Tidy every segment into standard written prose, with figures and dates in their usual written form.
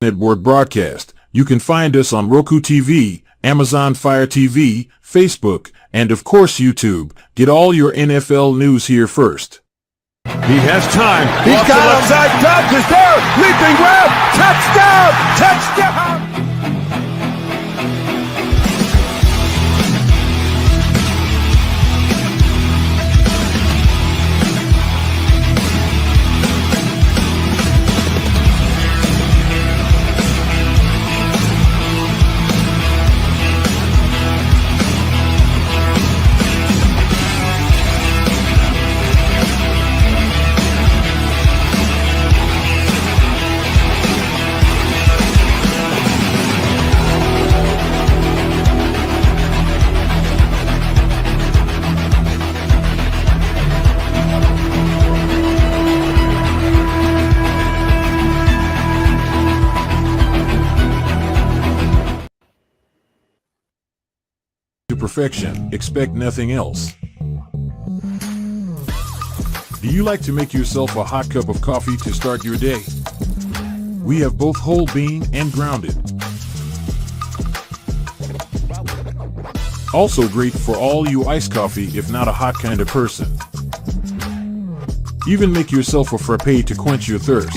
Network broadcast. You can find us on Roku TV, Amazon Fire TV, Facebook, and of course YouTube. Get all your NFL news here first. He has time. He's Off got the him. left side. Dobbs is there. Leaping grab. Touchdown. Touchdown. To perfection, expect nothing else. Do you like to make yourself a hot cup of coffee to start your day? We have both whole bean and grounded. Also great for all you iced coffee if not a hot kind of person. Even make yourself a frappe to quench your thirst.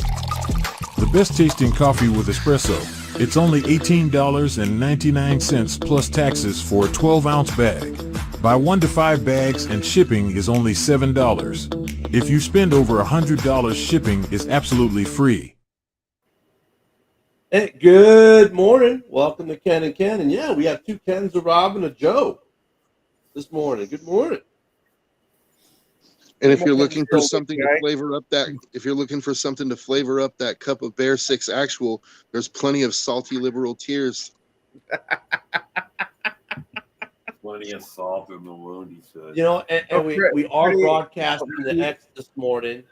The best tasting coffee with espresso. It's only $18.99 plus taxes for a 12-ounce bag. Buy 1 to 5 bags and shipping is only $7. If you spend over $100, shipping is absolutely free. Hey, good morning. Welcome to Ken and Ken. And yeah, we have two Kens, a Rob and a Joe this morning. Good morning. And if you're looking for something to flavor up that, cup of Bear 6 Actual, there's plenty of salty liberal tears. Plenty of salt in the wound, he said. You know, and we are broadcasting the X this morning,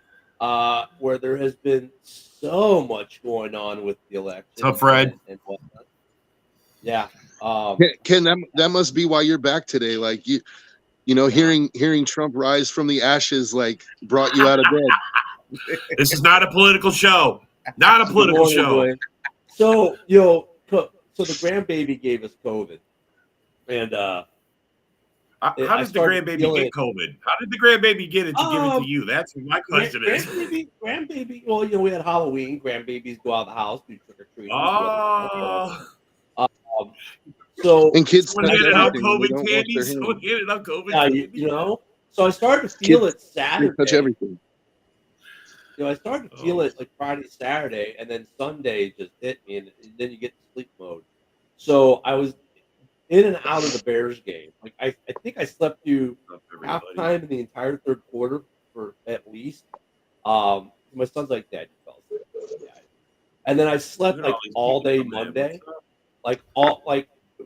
where there has been so much going on with the election. What's up, Fred? And whatnot. Yeah. Ken, that must be why you're back today. Like you know, hearing Trump rise from the ashes, like, brought you out of bed. This is not a political show. Not a political show. So, so the grandbaby gave us COVID. And how did the grandbaby get COVID? How did the grandbaby get it to give it to you? That's what my question is. Grandbaby, well, we had Halloween. Grandbabies go out of the house, do trick or treating. So and kids handed out COVID candies. Someone handed out COVID candy. So I started to feel it Saturday. Touch everything. I started to feel it like Friday, Saturday, and then Sunday just hit me, and then you get to sleep mode. So I was in and out of the Bears game. Like I think I slept through halftime in the entire third quarter for at least. My son's like, Dad, you fell asleep. And then I slept like all day Monday,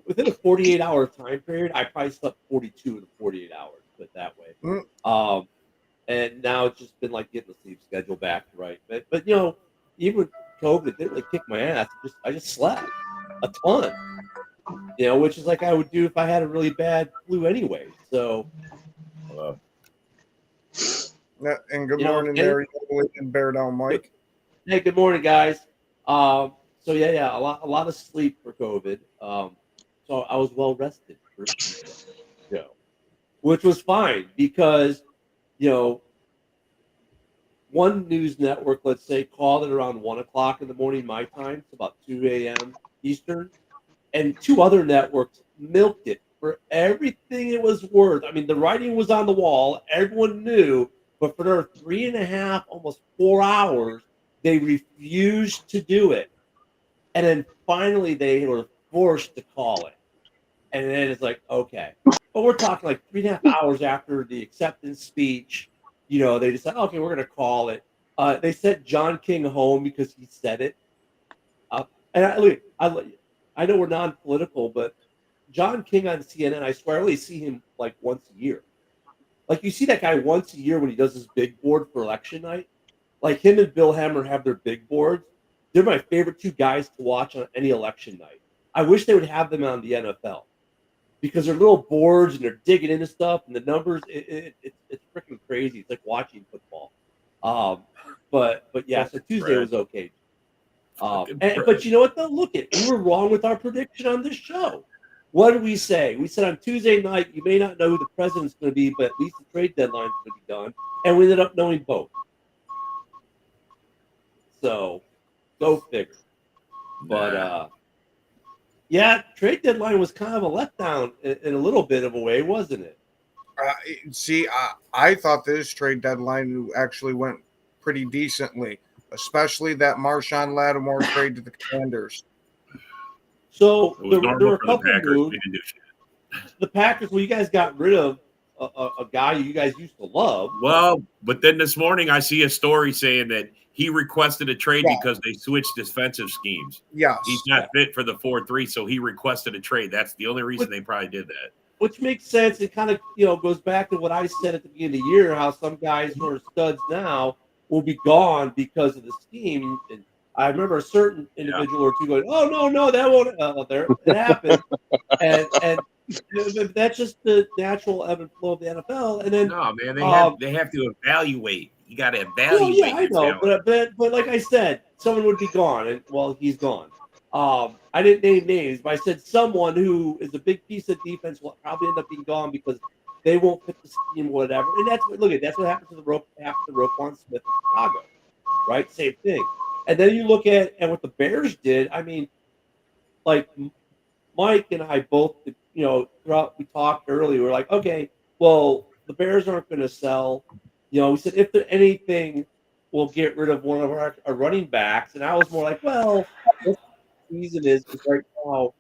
within a 48-hour time period. I probably slept 42 in the 48 hours, put it that way. And now it's just been like getting the sleep schedule back right. But even with COVID, it didn't really kick my ass. I just slept a ton. Which is like I would do if I had a really bad flu anyway. So, and good morning, Mary and Bear Down Mike. Hey, good morning, guys. A lot of sleep for COVID. So I was well rested for which was fine because one news network, let's say, called it around 1:00 in the morning my time, it's about 2 a.m. Eastern. And two other networks milked it for everything it was worth. I mean, the writing was on the wall. Everyone knew. But for their 3.5, almost 4 hours, they refused to do it. And then finally, they were forced to call it. And then it's like, okay. But we're talking like 3.5 hours after the acceptance speech. They decided, okay, we're going to call it. They sent John King home because he said it. I know we're non-political, but John King on CNN, I swear I only see him like once a year. Like you see that guy once a year when he does his big board for election night. Like him and Bill Hemmer have their big boards. They're my favorite two guys to watch on any election night. I wish they would have them on the NFL because they're little boards and they're digging into stuff and the numbers. It's freaking crazy. It's like watching football. But yeah, so Tuesday was okay. But you know what, though? Look, we were wrong with our prediction on this show. What did we say? We said on Tuesday night, you may not know who the president's going to be, but at least the trade deadline is going to be done. And we ended up knowing both. So, go figure. But, yeah, trade deadline was kind of a letdown in a little bit of a way, wasn't it? I thought this trade deadline actually went pretty decently, especially that Marshawn Lattimore trade to the Commanders. So there were a couple of moves. The Packers, well, you guys got rid of a guy you guys used to love. Well, but then this morning I see a story saying that he requested a trade because they switched defensive schemes. Yes. He's not fit for the 4-3, so he requested a trade. That's the only reason they probably did that. Which makes sense. It kind of, goes back to what I said at the beginning of the year, how some guys who are studs now will be gone because of the scheme. And I remember a certain individual or two going, "Oh no, that won't." There it happened, and that's just the natural ebb and flow of the NFL. And then no, man, they have to evaluate. You got to evaluate. Well, yeah, I know, but like I said, someone would be gone, and well, he's gone. I didn't name names, but I said someone who is a big piece of defense will probably end up being gone because they won't fit the scheme, whatever. And that's what happened to Roquan Smith in Chicago, right? Same thing. And then you look at what the Bears did. I mean, like Mike and I both, throughout we talked earlier. We're like, okay, well, the Bears aren't going to sell. We said if there anything, we'll get rid of one of our running backs. And I was more like, well, what the reason is right now,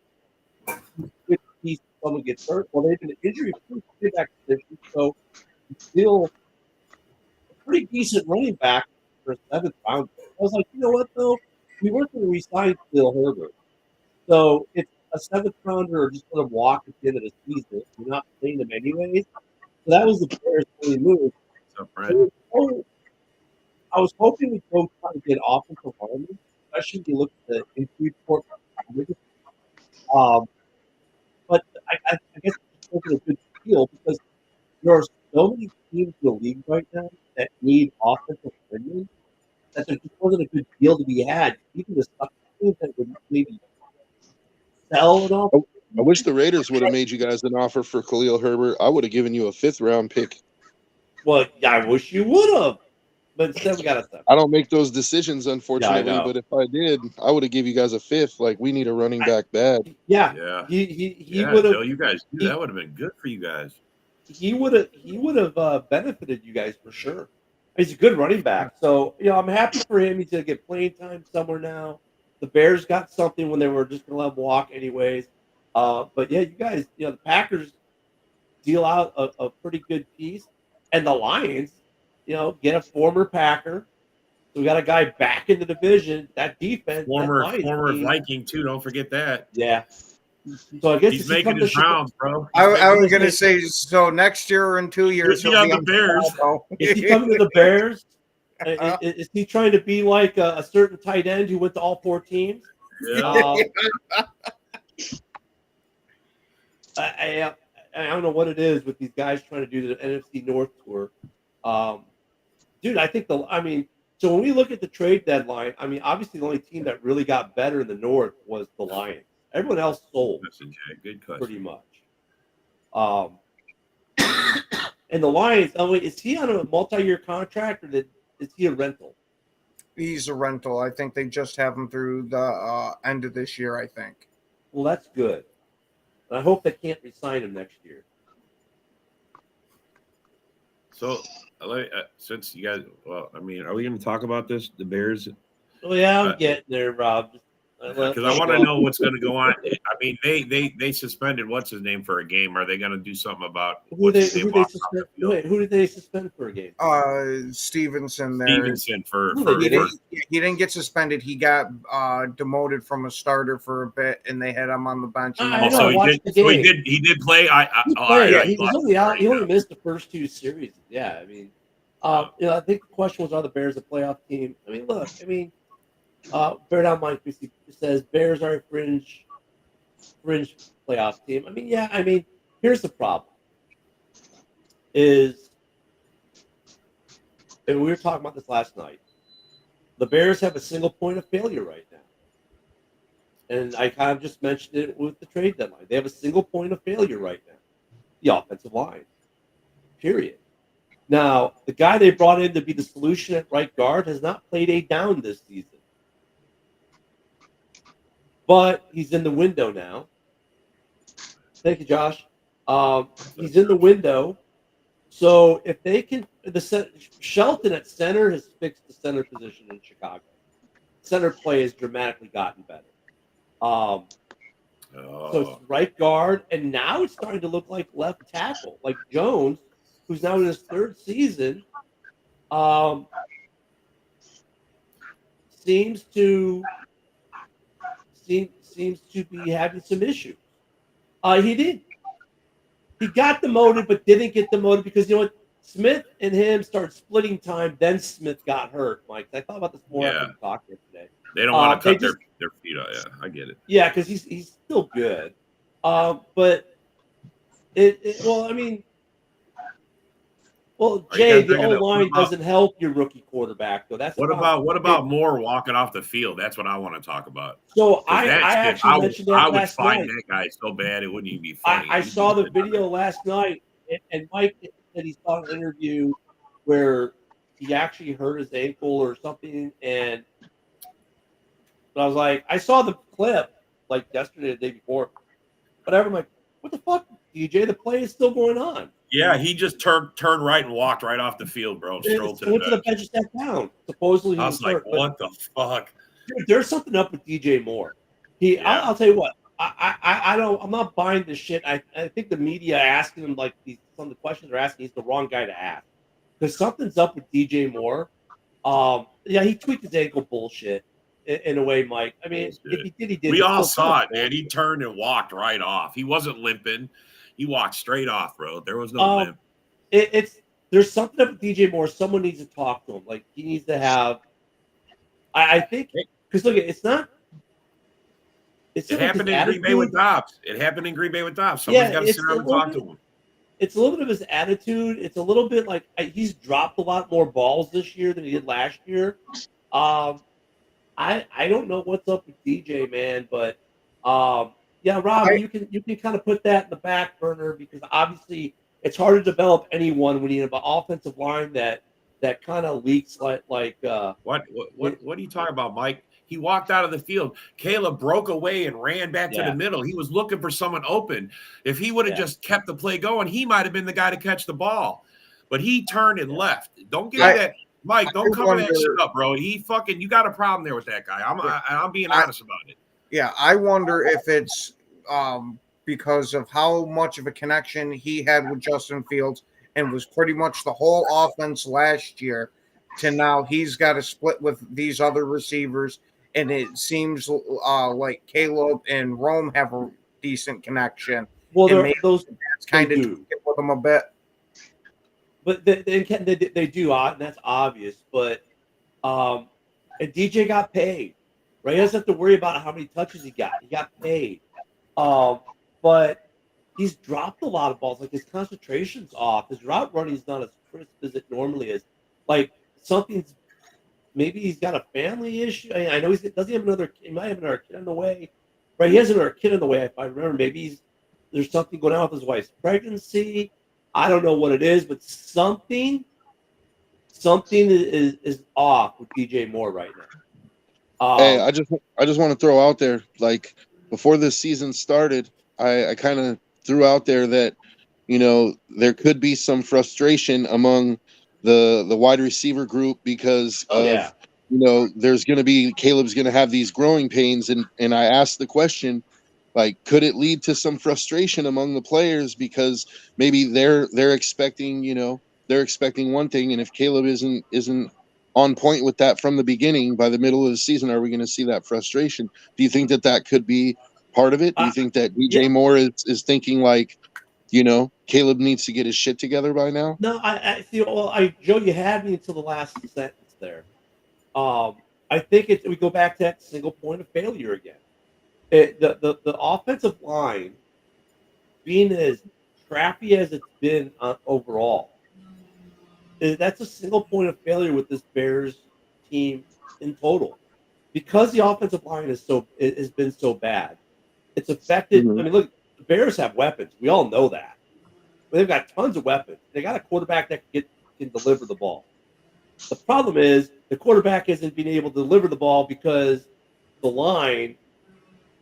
if someone gets hurt, well, they've been injury-proof back position, so still a pretty decent running back for a 7th round. I was like, you know what, though? We weren't going to re-sign Khalil Herbert. So it's a 7th rounder or just let him walk at the end of the season. We're not playing him anyways. So that was the Bears' only move. What's up, Brad? So I was hoping we'd go try to get offensive linemen, especially if you look at the injury report. But I guess it's a good deal because there are so many teams in the league right now that need offensive linemen that there just wasn't a good deal to be had. Even the stuff that would maybe sell and all. I wish the Raiders would have made you guys an offer for Khalil Herbert. I would have given you a 5th round pick. Well, I wish you would have. But instead, we got to stop. I don't make those decisions, unfortunately. Yeah, but if I did, I would have given you guys a 5th. Like, we need a running back bad. Yeah. He would have. You guys, that would have been good for you guys. He would have benefited you guys for sure. He's a good running back. So, I'm happy for him. He's going to get playing time somewhere now. The Bears got something when they were just going to let him walk anyways. But, yeah, you guys, the Packers deal out a pretty good piece. And the Lions, get a former Packer. So we got a guy back in the division. That defense. Former Viking, too. Don't forget that. Yeah. So I guess he's making his rounds, bro. I was going to say, so next year or in 2 years, he'll be on the Bears. Is he coming to the Bears? Is he trying to be like a certain tight end who went to all 4 teams? Yeah. I don't know what it is with these guys trying to do the NFC North tour. Dude, I think so when we look at the trade deadline, obviously the only team that really got better in the North was the Lions. Everyone else sold. Good question. Pretty much. And the Lions, is he on a multi-year contract or is he a rental? He's a rental. I think they just have him through the end of this year, I think. Well, that's good. And I hope they can't re-sign him next year. So, since you guys, are we going to talk about this, the Bears? Oh, yeah, I'm getting there, Rob. Because I want to know what's going to go on. They suspended what's his name for a game. Are they going to do something about who did they suspend for a game? Stevenson. Stevenson for he didn't get suspended. He got demoted from a starter for a bit, and they had him on the bench. He did play. He only missed the first 2 series. Yeah, I think the question was, are the Bears a playoff team? Bear down Mike says Bears are a fringe playoff team. Here's the problem. And we were talking about this last night. The Bears have a single point of failure right now. And I kind of just mentioned it with the trade deadline. They have a single point of failure right now, the offensive line, period. Now, the guy they brought in to be the solution at right guard has not played a down this season. But he's in the window now. Thank you, Josh. He's in the window. So if they can, Shelton at center has fixed the center position in Chicago. Center play has dramatically gotten better. So it's right guard, and now it's starting to look like left tackle, like Jones, who's now in his third season, seems to be having some issues. He got demoted, but didn't get demoted because you know what? Smith and him started splitting time. Then Smith got hurt, Mike. I thought about this more after we talked yesterday. They don't want to cut their feet out. Yeah, I get it. Yeah, because he's still good. But Jay, the O-line doesn't help your rookie quarterback, though. That's what about Moore walking off the field? That's what I want to talk about. So I actually mentioned that last night. I would find that guy so bad it wouldn't even be funny. I saw the video last night, and Mike said he saw an interview where he actually hurt his ankle or something, and I was like, I saw the clip like yesterday, the day before, whatever. I'm like, what the fuck, DJ? The play is still going on. Yeah, he just turned right and walked right off the field, bro. Went to the bench and sat down. Supposedly, I was like, what the fuck? Dude, there's something up with DJ Moore. I'll tell you what. I'm not buying this shit. I think the media asking him like some of the questions they're asking, he's the wrong guy to ask because something's up with DJ Moore. He tweaked his ankle bullshit in a way, Mike. I mean, if he did, he did. We all saw it, man. He turned and walked right off. He wasn't limping. He walked straight off, bro. There was no limp. There's something up with DJ Moore. Someone needs to talk to him. Like he needs to have. I think because look, it's not. It happened in Green Bay with Dobbs. Someone's got to sit down and talk to him. It's a little bit of his attitude. It's a little bit like he's dropped a lot more balls this year than he did last year. I don't know what's up with DJ, man, but Rob, you can kind of put that in the back burner because obviously it's hard to develop anyone when you have an offensive line that kind of leaks like what are you talking about, Mike? He walked out of the field. Caleb broke away and ran back to the middle. He was looking for someone open. If he would have just kept the play going, he might have been the guy to catch the ball. But he turned and left. Don't give me that, Mike. Don't cover that shit up, bro. You got a problem there with that guy. I'm being honest about it. Yeah, I wonder if it's because of how much of a connection he had with Justin Fields and was pretty much the whole offense last year to now he's got to split with these other receivers. And it seems like Caleb and Rome have a decent connection. Well, those kind of with them a bit. But they do, and that's obvious. But and DJ got paid, right? He doesn't have to worry about how many touches he got. He got paid. But he's dropped a lot of balls. Like his concentration's off. His route running's not as crisp as it normally is. Like something's. Maybe he's got a family issue. I know does he have another? He might have another kid on the way, right? He has another kid on the way. If I remember, maybe there's something going on with his wife's pregnancy. I don't know what it is, but something is off with DJ Moore right now. Hey, I just want to throw out there, like before this season started, I kind of threw out there that there could be some frustration among the wide receiver group because there's going to be Caleb's going to have these growing pains, and I asked the question, like, could it lead to some frustration among the players because maybe they're expecting one thing, and if Caleb isn't on point with that from the beginning, by the middle of the season, are we going to see that frustration? Do you think that could be part of it? Do you think that DJ Moore is thinking like, Caleb needs to get his shit together by now? No, I see. Well, Joe, you had me until the last sentence there. I think we go back to that single point of failure again. The offensive line being as crappy as it's been overall, that's a single point of failure with this Bears team in total. because the offensive line has been so bad, it's affected. Mhm. I mean, look, the Bears have weapons. We all know that. But they've got tons of weapons. They got a quarterback that can deliver the ball. The problem is the quarterback isn't being able to deliver the ball because the line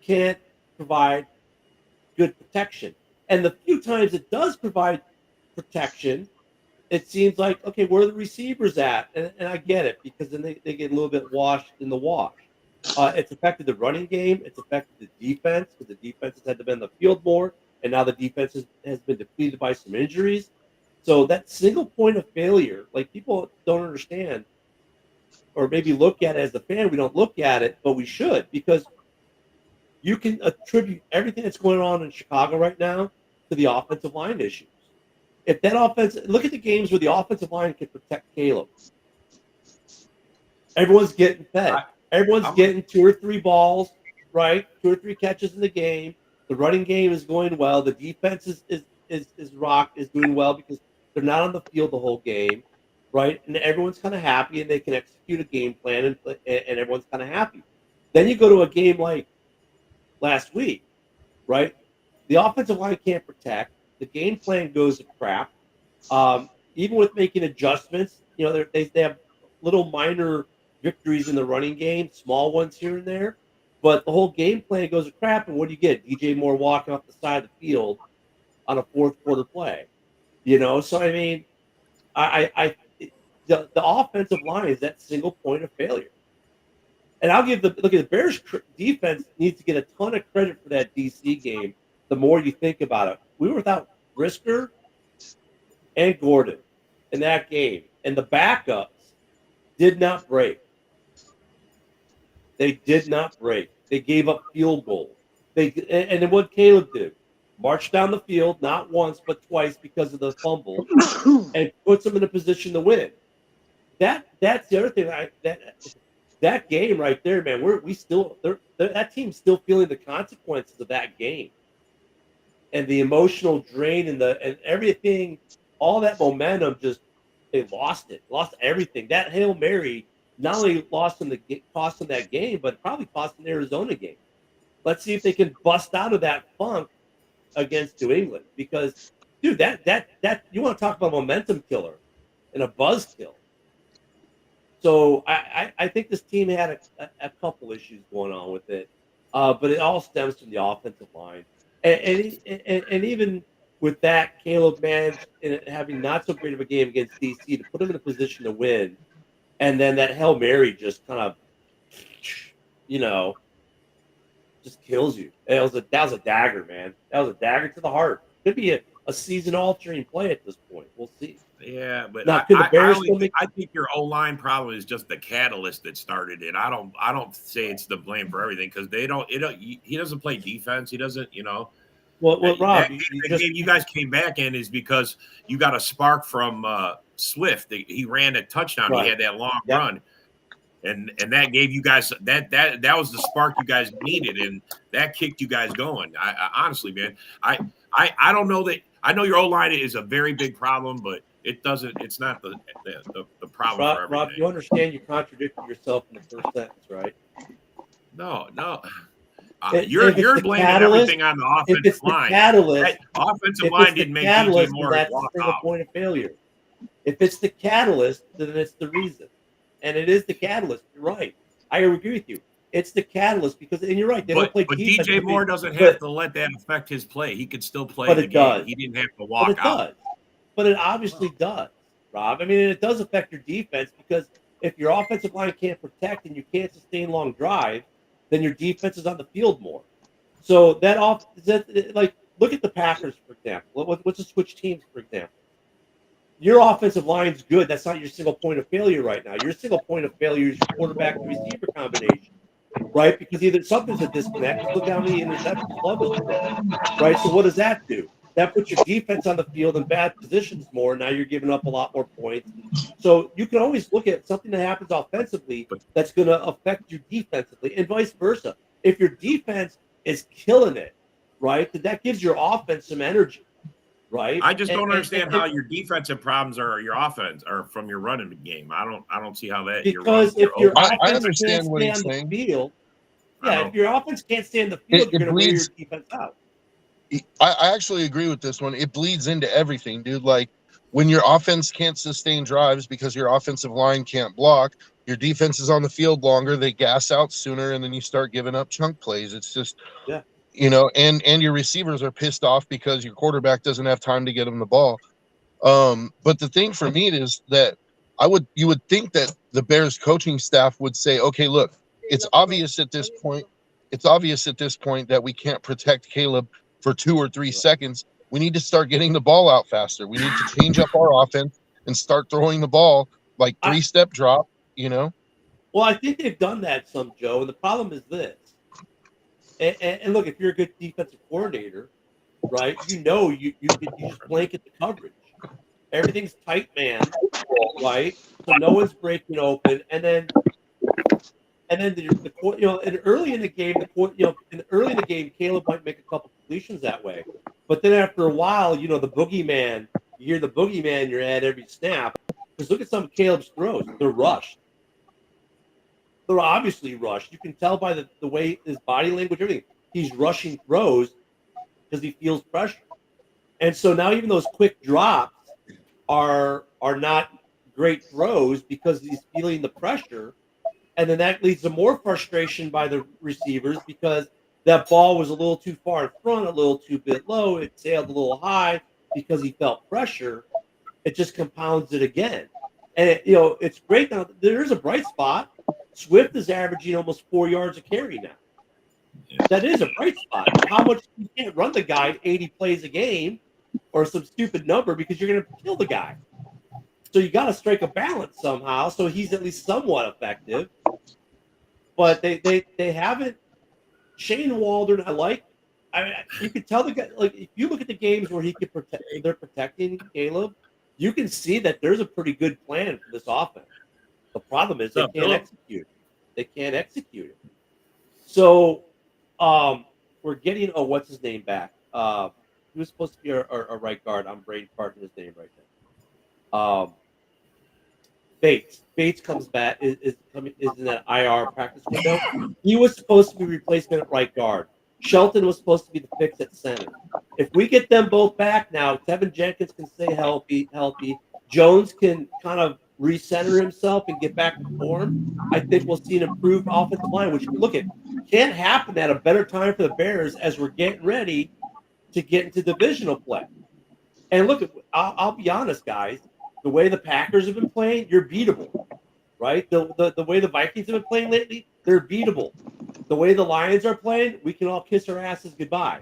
can't provide good protection. And the few times it does provide protection, it seems like, okay, where are the receivers at? And I get it because then they get a little bit washed in the wash. It's affected the running game. It's affected the defense because the defense has had to be on the field more. And now the defense has been depleted by some injuries. So that single point of failure, like people don't understand or maybe look at it as a fan. We don't look at it, but we should because you can attribute everything that's going on in Chicago right now to the offensive line issues. If that offense, look at the games where the offensive line can protect Caleb. Everyone's getting fed. Everyone's getting 2 or 3 balls, right? 2 or 3 catches in the game. The running game is going well. The defense is doing well because they're not on the field the whole game, right? And everyone's kind of happy and they can execute a game plan and everyone's kind of happy. Then you go to a game like last week, right? The offensive line can't protect. The game plan goes to crap. Even with making adjustments, you know, they have little minor victories in the running game, small ones here and there, but the whole game plan goes to crap. And what do you get? DJ Moore walking off the side of the field on a fourth quarter play, you know? So, I mean, the offensive line is that single point of failure. And I'll give the Bears defense needs to get a ton of credit for that DC game. The more you think about it, we were without Brisker and Gordon in that game, and the backups did not break. They did not break. They gave up field goals. And then what Caleb did, marched down the field not once but twice because of the fumble, and puts them in a position to win. That's the other thing. That game right there, man. That team's still feeling the consequences of that game, and the emotional drain and everything, all that momentum. Just they lost everything. That Hail Mary not only cost them that game, but probably cost them the Arizona game. Let's see if they can bust out of that funk against New England, because dude, that you want to talk about a momentum killer and a buzz kill. So I think this team had a couple issues going on with it, but it all stems from the offensive line, and even with that, Caleb managed, having not so great of a game against DC, to put him in a position to win, and then that Hail Mary just kind of, you know, just kills you. That was a dagger, man. That was a dagger to the heart. Could be a season-altering play at this point. We'll see. Yeah, but Now, I think your O-line problem is just the catalyst that started it. I don't say it's the blame for everything, because he doesn't play defense. He doesn't, you know. Well, Rob, the game you guys came back in is because you got a spark from Swift. He ran a touchdown. Right. He had that long run, and that gave you guys that was the spark you guys needed, and that kicked you guys going. I honestly, man, I don't know that. I know your O-line is a very big problem, but it's not the problem for everything. Rob, you understand you contradicted yourself in the first sentence, right? No. You're blaming everything on the offensive line. That offensive line didn't make DJ Moore that's walk the out. Point of failure. If it's the catalyst, then it's the reason. And it is the catalyst. You're right. I agree with you. It's the catalyst because, and you're right, they don't play defense. DJ Moore doesn't have to let that affect his play. He could still play the game. Does. He didn't have to walk out. But it obviously does, Rob. I mean, it does affect your defense, because if your offensive line can't protect and you can't sustain long drives, then your defense is on the field more. So look at the Packers, for example. Let's just switch teams, for example. Your offensive line's good. That's not your single point of failure right now. Your single point of failure is your quarterback and receiver combination, right? Because either something's a disconnect. Look how many interceptions Love has thrown, right? So what does that do? That puts your defense on the field in bad positions more. Now you're giving up a lot more points. So you can always look at something that happens offensively that's going to affect you defensively, and vice versa. If your defense is killing it, right, then that gives your offense some energy. right? I just don't understand how your defensive problems are your offense or from your running game. I don't see how that because if your I offense understand can't what stay he's on the saying. field, if your offense can't stay on the It field, you're going to wear your bleeds. defense out. I actually agree with this one. It bleeds into everything, dude. Like when your offense can't sustain drives because your offensive line can't block, your defense is on the field longer, they gas out sooner, and then you start giving up chunk plays. It's just, Yeah. and your receivers are pissed off because your quarterback doesn't have time to get them the ball. But the thing for me is that you would think that the Bears coaching staff would say, okay, look, it's obvious at this point that we can't protect Caleb for 2 or 3 seconds. We need to start getting the ball out faster. We need to change up our offense and start throwing the ball like 3-step drop, Well, I think they've done that some, Joe. And the problem is this. And look, if you're a good defensive coordinator, right, you just blanket the coverage. Everything's tight, man, right? So no one's breaking open. And then and early in the game, Caleb might make a couple completions that way. But then after a while, the boogeyman, you hear the boogeyman in your head every snap. Because look at some of Caleb's throws. They're rushed. They're obviously rushed. You can tell by the way his body language, everything. He's rushing throws because he feels pressure. And so now even those quick drops are not great throws because he's feeling the pressure. And then that leads to more frustration by the receivers because that ball was a little too far in front, a little too bit low. It sailed a little high because he felt pressure. It just compounds it again. And, it's great. Now, there's a bright spot. Swift is averaging almost 4 yards a carry now. That is a bright spot. How much you can't run the guy 80 plays a game or some stupid number because you're going to kill the guy. So you got to strike a balance somehow so he's at least somewhat effective. But they haven't. Shane Waldron, you can tell the guy, like, if you look at the games where they're protecting Caleb, you can see that there's a pretty good plan for this offense. The problem is they can't execute. They can't execute it. So we're getting what's his name back? He was supposed to be our right guard. I'm brain farting his name right now. Bates comes back. Is in that IR practice window. He was supposed to be replacement at right guard. Shelton was supposed to be the fix at center. If we get them both back now, Tevin Jenkins can stay healthy. Jones can kind of recenter himself and get back to form. I think we'll see an improved offensive line, which can't happen at a better time for the Bears as we're getting ready to get into divisional play. And look, I'll be honest, guys. The way the Packers have been playing, you're beatable, right? The way the Vikings have been playing lately, they're beatable. The way the Lions are playing, we can all kiss our asses goodbye.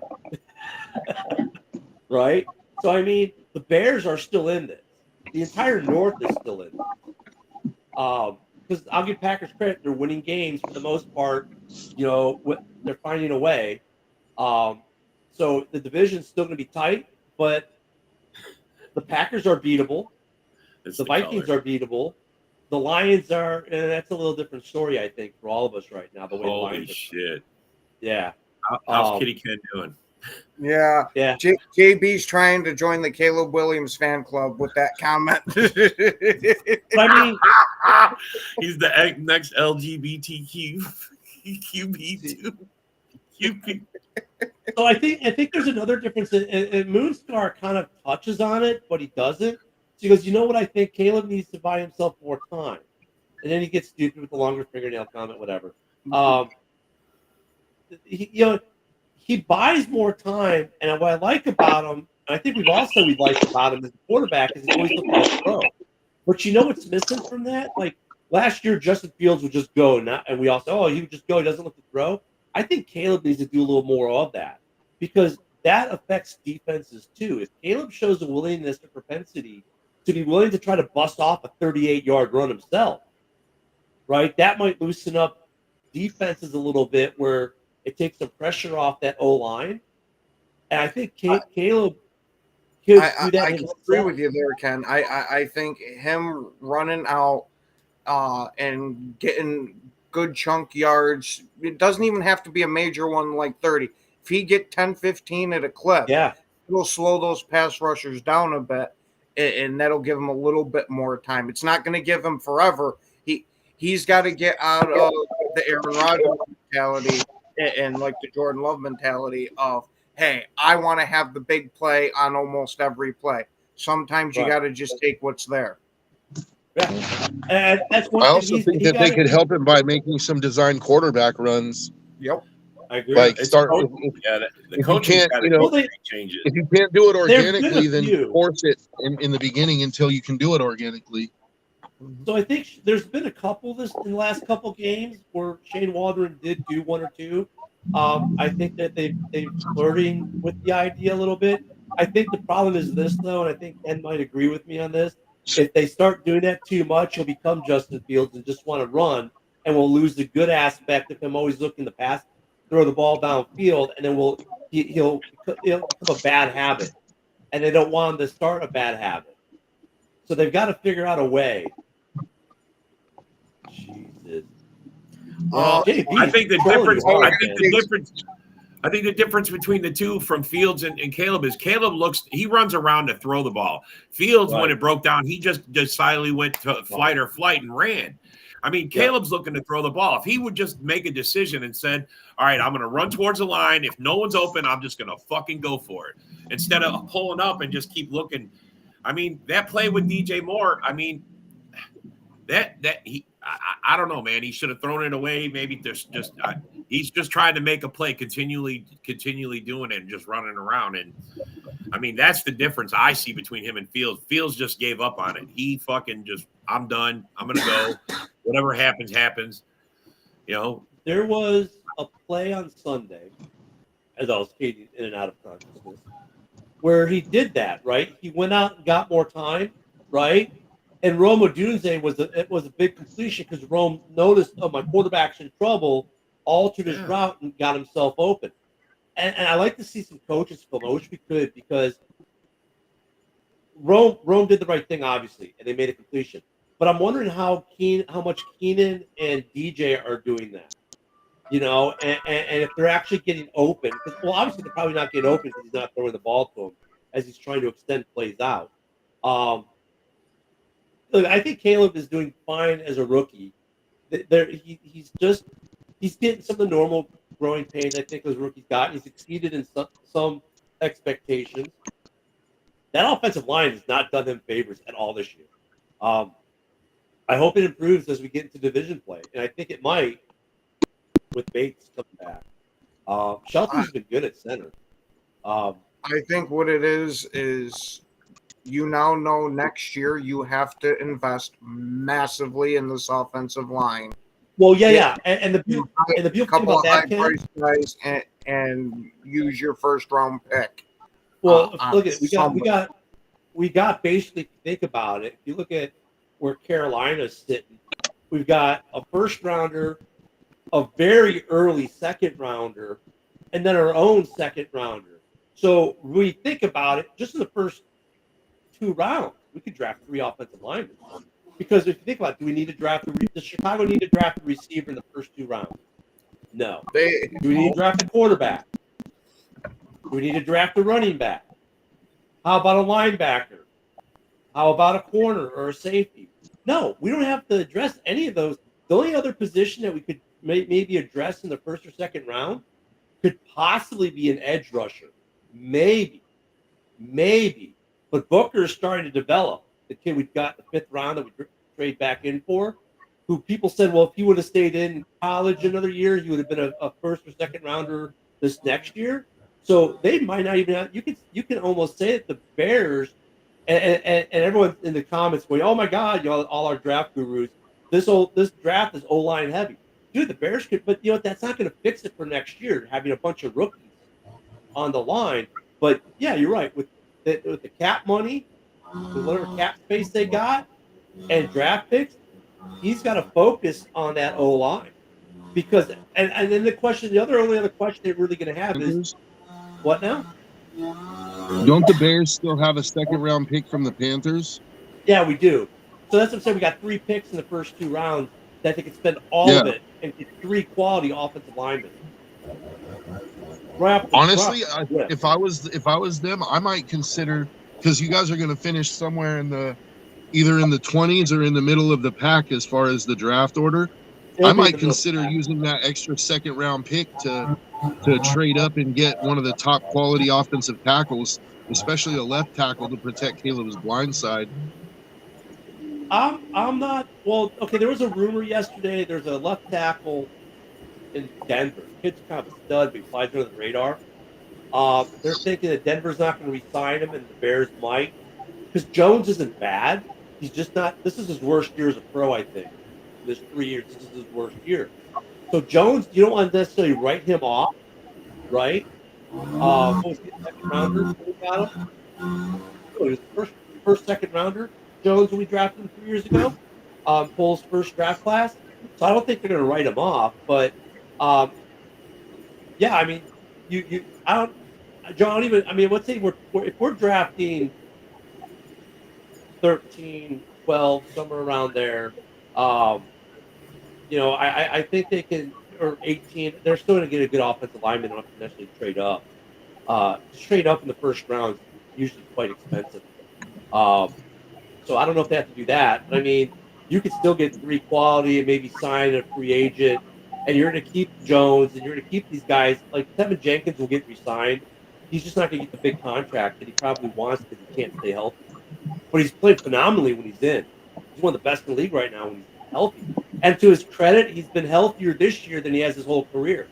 Right? So, the Bears are still in this. The entire North is still in this. Because I'll give Packers credit. They're winning games for the most part. They're finding a way. So the division's still going to be tight, but the Packers are beatable. The Vikings are beatable. The Lions are, and that's a little different story, I think, for all of us right now. The way the Lions shit. Yeah. How's Kitty Ken doing? Yeah. Yeah. JB's trying to join the Caleb Williams fan club with that comment. He's the next LGBTQ QB2. QB. So I think there's another difference. And Moonstar kind of touches on it, but he doesn't. So he goes, you know what? I think Caleb needs to buy himself more time. And then he gets stupid with the longer fingernail comment, whatever. He buys more time. And what I like about him, and I think we liked about him as a quarterback, is he's always looking to throw. But you know what's missing from that? Like last year, Justin Fields would just go, and we all said, he would just go. He doesn't look to throw. I think Caleb needs to do a little more of that because that affects defenses too. If Caleb shows a willingness or propensity to be willing to try to bust off a 38-yard run himself, right, that might loosen up defenses a little bit where it takes some pressure off that O-line. And I think Caleb could do that. I can agree with you there, Ken. I think him running out and getting good chunk yards, it doesn't even have to be a major one like 30. If he get 10, 15 at a clip, it'll slow those pass rushers down a bit, and that'll give him a little bit more time. It's not going to give him forever. He's got to get out of the Aaron Rodgers mentality and like the Jordan Love mentality of, hey, I want to have the big play on almost every play. Sometimes you got to just take what's there. Yeah. And that's one I thing also think that they could help him by making some design quarterback runs. Yep. I agree. Like It's start coach- if yeah, the you coach can't, you know, change it. if you can't do it There's been organically, a then few. force it in the beginning until you can do it organically. So I think there's been a couple in the last couple games where Shane Waldron did do one or two. I think that they're flirting with the idea a little bit. I think the problem is this, though, and I think Ken might agree with me on this. If they start doing that too much, he'll become Justin Fields and just want to run, and we'll lose the good aspect of him always looking to pass, throw the ball downfield, and then he'll become a bad habit, and they don't want him to start a bad habit. So they've got to figure out a way. Jesus. JP, I think the trolling difference. you hard, I think man. the difference. I think the difference between the two from Fields and Caleb is Caleb he runs around to throw the ball. Fields, when it broke down, he just silently went to flight and ran. I mean, Caleb's looking to throw the ball. If he would just make a decision and said, all right, I'm going to run towards the line. If no one's open, I'm just going to fucking go for it. Instead of pulling up and just keep looking. I mean, that play with DJ Moore, I mean, I don't know, man. He should have thrown it away. Maybe he's just trying to make a play, continually doing it and just running around. And I mean, that's the difference I see between him and Fields. Fields just gave up on it. He fucking I'm done. I'm gonna go. Whatever happens, happens. You know. There was a play on Sunday, as I was fading in and out of consciousness, where he did that. Right, he went out and got more time. Right. And Rome Odunze was a big completion because Rome noticed, my quarterback's in trouble, altered his route and got himself open. And I like to see some coaches promote if we could, because Rome did the right thing, obviously, and they made a completion. But I'm wondering how much Keenan and DJ are doing that. You know, and if they're actually getting open, because obviously they're probably not getting open because he's not throwing the ball to him as he's trying to extend plays out. Look, I think Caleb is doing fine as a rookie. He's getting some of the normal growing pains I think those rookies got. He's exceeded in some expectations. That offensive line has not done him favors at all this year. I hope it improves as we get into division play, and I think it might with Bates coming back. Shelton's been good at center. I think what it is you now know next year you have to invest massively in this offensive line. Well, yeah. And the beautiful thing about that, Ken, guys and use your first round pick. Well, look at it. We got basically, if you think about it, if you look at where Carolina's sitting, we've got a first rounder, a very early second rounder, and then our own second rounder. So when we think about it, just in the first 2 rounds, we could draft 3 offensive linemen. Because if you think about it, do we need to draft does Chicago need to draft a receiver in the first 2 rounds? No. Do we need to draft a quarterback? Do we need to draft a running back? How about a linebacker? How about a corner or a safety? No, we don't have to address any of those. The only other position that we could maybe address in the first or second round could possibly be an edge rusher. Maybe. But Booker is starting to develop. The kid we got in the 5th round that we trade back in for, who people said, well, if he would have stayed in college another year, he would have been a first or second rounder this next year. So they might not even have, you can almost say that the Bears and everyone in the comments going, oh my God, all our draft gurus, this draft is O-line heavy. Dude, the Bears could, but that's not going to fix it for next year, having a bunch of rookies on the line. But yeah, you're right. With the cap money, the whatever cap space they got, and draft picks, he's got to focus on that O-line. Because and then the only other question they're really going to have is, what now? Don't the Bears still have a second round pick from the Panthers? Yeah, we do. So that's what I'm saying. We got 3 picks in the first 2 rounds that they could spend all of it and get 3 quality offensive linemen. right off the Honestly, truck. Yeah. if I was them, I might consider, because you guys are going to finish somewhere in the either in the 20s or in the middle of the pack as far as the draft order. It'll I be in might the middle of the consider pack. using that extra second round pick to trade up and get one of the top quality offensive tackles, especially a left tackle to protect Caleb's blind side. I'm not. Well, okay. There was a rumor yesterday. There's a left tackle in Denver. Kid's kind of a stud, but he flies under the radar. They're thinking that Denver's not going to re-sign him, and the Bears might, because Jones isn't bad. He's just not. This is his worst year as a pro, I think. This 3 years, this is his worst year. So Jones, you don't want to necessarily write him off, right? What was he, a second rounder? When we got him? Oh, he was the first second rounder. Jones, when we drafted him 3 years ago, Pole's first draft class. So I don't think they're going to write him off, but yeah, I mean, I don't, John. I don't even. I mean, let's say if we're drafting 13, 12, somewhere around there. I think they can, or 18. They're still going to get a good offensive lineman. They don't have to necessarily trade up. To trade up in the first round is usually quite expensive. So I don't know if they have to do that. But I mean, you could still get 3 quality and maybe sign a free agent, and you're going to keep Jones and you're going to keep these guys. Like Tevin Jenkins will get re-signed. He's just not going to get the big contract that he probably wants because he can't stay healthy. But he's played phenomenally when he's in. He's one of the best in the league right now when he's healthy. And to his credit, he's been healthier this year than he has his whole career.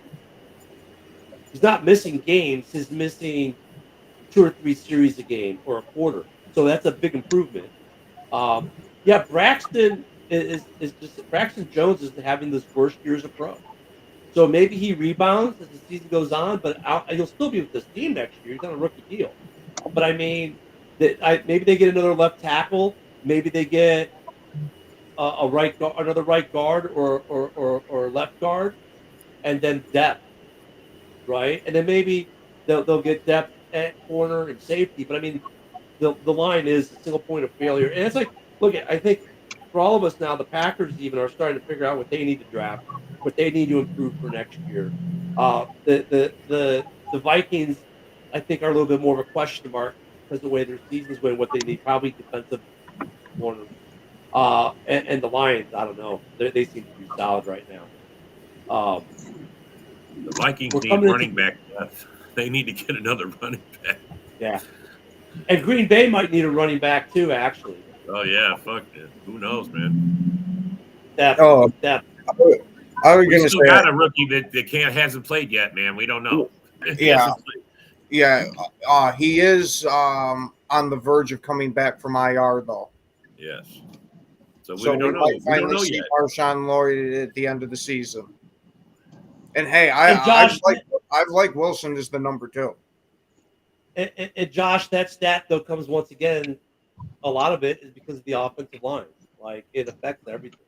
He's not missing games. He's missing 2 or 3 series a game or a quarter. So that's a big improvement. Yeah, Braxton Braxton Jones is having this worst year as a pro. So maybe he rebounds as the season goes on, but he'll still be with this team next year. He's on a rookie deal. But I mean, maybe they get another left tackle. Maybe they get another right guard or left guard, and then depth, right? And then maybe they'll get depth at corner and safety. But I mean, the line is a single point of failure, and it's like, look, I think for all of us now, the Packers even are starting to figure out what they need to draft, what they need to improve for next year. The Vikings, I think, are a little bit more of a question mark because of the way their season's going, what they need, probably defensive corners. And the Lions, I don't know. They seem to be solid right now. The Vikings need running back depth. They need to get another running back. Yeah. And Green Bay might need a running back too, actually. Oh yeah, fuck it. Who knows, man? Depth. I was We going to still say, got a rookie that hasn't played yet, man. We don't know. Yeah. He is on the verge of coming back from IR though. Yes. So we So don't know. might We don't finally know see yet. Marshawn Lloyd at the end of the season. And hey, I've liked Wilson as the number 2. And Josh, that stat though comes once again. A lot of it is because of the offensive line. Like it affects everything.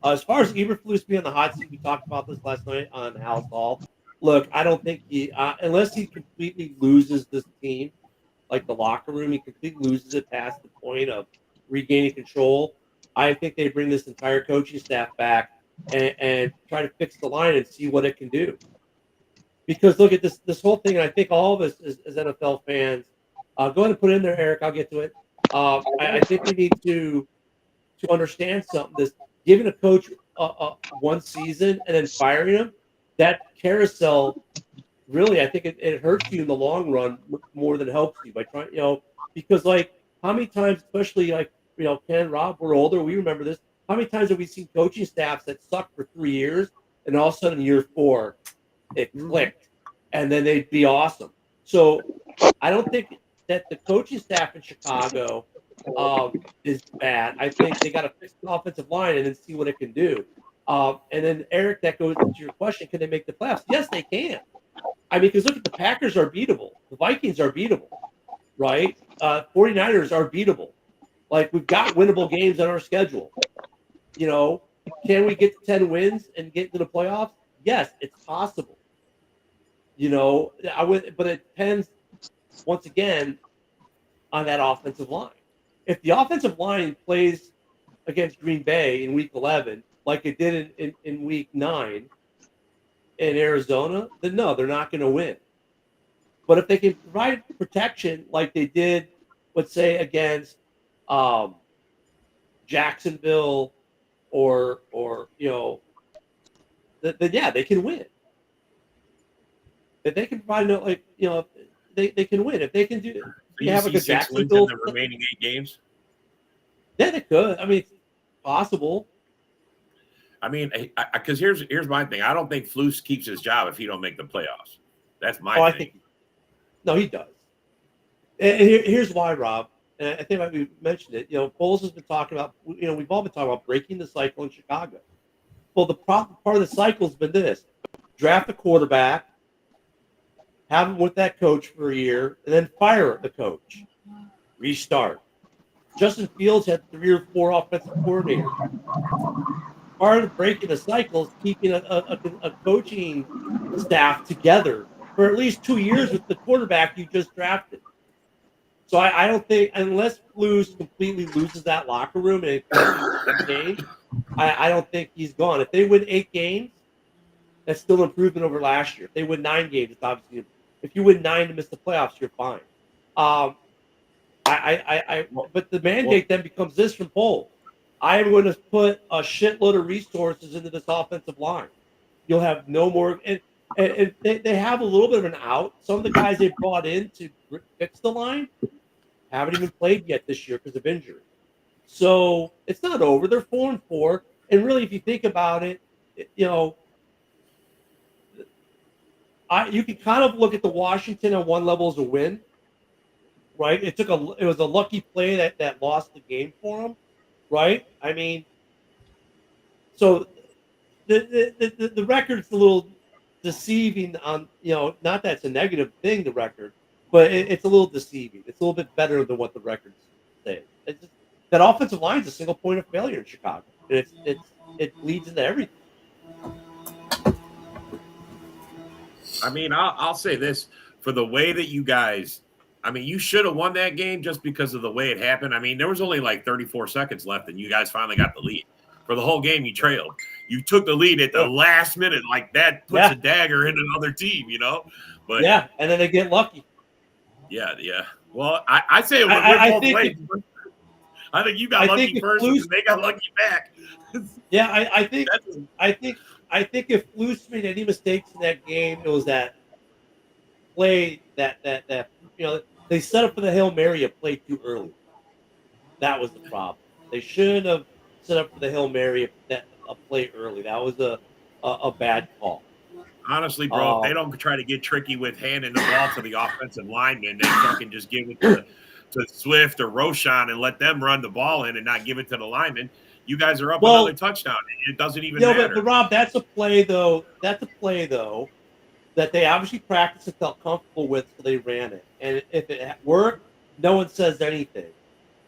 As far as Eberflus being on the hot seat, we talked about this last night on House Hall. Look, I don't think he, unless he completely loses this team, like the locker room, he completely loses it past the point of regaining control. I think they bring this entire coaching staff back and try to fix the line and see what it can do. Because look at this whole thing, and I think all of us as NFL fans, go ahead and put it in there, Eric. I'll get to it. I think we need to understand something. This giving a coach one season and then firing him, that carousel, really, I think it hurts you in the long run more than helps you by trying, because like how many times, especially like, Ken, Rob, we're older, we remember this. How many times have we seen coaching staffs that sucked for 3 years and all of a sudden in year 4, it clicked and then they'd be awesome. So I don't think that the coaching staff in Chicago is bad. I think they got to fix the offensive line and then see what it can do. And then, Eric, that goes to your question, can they make the playoffs? Yes, they can. I mean, because look at the Packers are beatable. The Vikings are beatable, right? 49ers are beatable. Like, we've got winnable games on our schedule. Can we get to 10 wins and get to the playoffs? Yes, it's possible. But it depends, once again, on that offensive line. If the offensive line plays against Green Bay in Week 11, like it did in Week 9 in Arizona, then no, they're not going to win. But if they can provide protection like they did, let's say against Jacksonville or then yeah, they can win. If they can provide they can win. If they can do, So they you have see like a 6 wins in Jacksonville. the remaining 8 games. Yeah, they could. I mean, it's possible. I mean, because here's my thing. I don't think Flus keeps his job if he don't make the playoffs. That's my thing. I think no, he does. And here's why, Rob. And I think we mentioned it. Foles has been talking about. We've all been talking about breaking the cycle in Chicago. Well, the part of the cycle has been this: draft a quarterback, have him with that coach for a year, and then fire the coach. Restart. Justin Fields had 3 or 4 offensive coordinators. Part of breaking the cycle is keeping a coaching staff together for at least 2 years with the quarterback you just drafted. So I don't think, unless Flus completely loses that locker room and game, I don't think he's gone. If they win 8 games, that's still improvement over last year. If they win 9 games, it's obviously, if you win 9 to miss the playoffs, you're fine. But the mandate then becomes this from Poles. I am going to put a shitload of resources into this offensive line. You'll have no more, and they have a little bit of an out. Some of the guys they brought in to fix the line haven't even played yet this year because of injury. So it's not over. They're 4-4, and really, if you think about it, you can kind of look at the Washington on one level as a win, right? It was a lucky play that lost the game for them, right? I mean, so the record's a little deceiving on, not that it's a negative thing, the record, but it's a little deceiving. It's a little bit better than what the records say. It's just, that offensive line is a single point of failure in Chicago. And it leads into everything. I mean, I'll say this, for the way that you guys, I mean, you should have won that game just because of the way it happened. I mean, there was only like 34 seconds left, and you guys finally got the lead. For the whole game, you trailed. You took the lead at the last minute. Like, that puts a dagger in another team, But yeah, and then they get lucky. Yeah. Well, I say it went both ways. I think you got lucky first, and they got lucky back. Yeah, I think if Flus made any mistakes in that game, it was that play that they set up for the Hail Mary a play too early. That was the problem. They shouldn't have set up for the Hail Mary a play early. That was a bad call. Honestly, bro, if they don't try to get tricky with handing the ball to the offensive lineman, they fucking just give it to Swift or Roschon and let them run the ball in and not give it to the lineman. You guys are up another touchdown. It doesn't even matter. But Rob, that's a play though that they obviously practiced and felt comfortable with, so they ran it. And if it worked, no one says anything.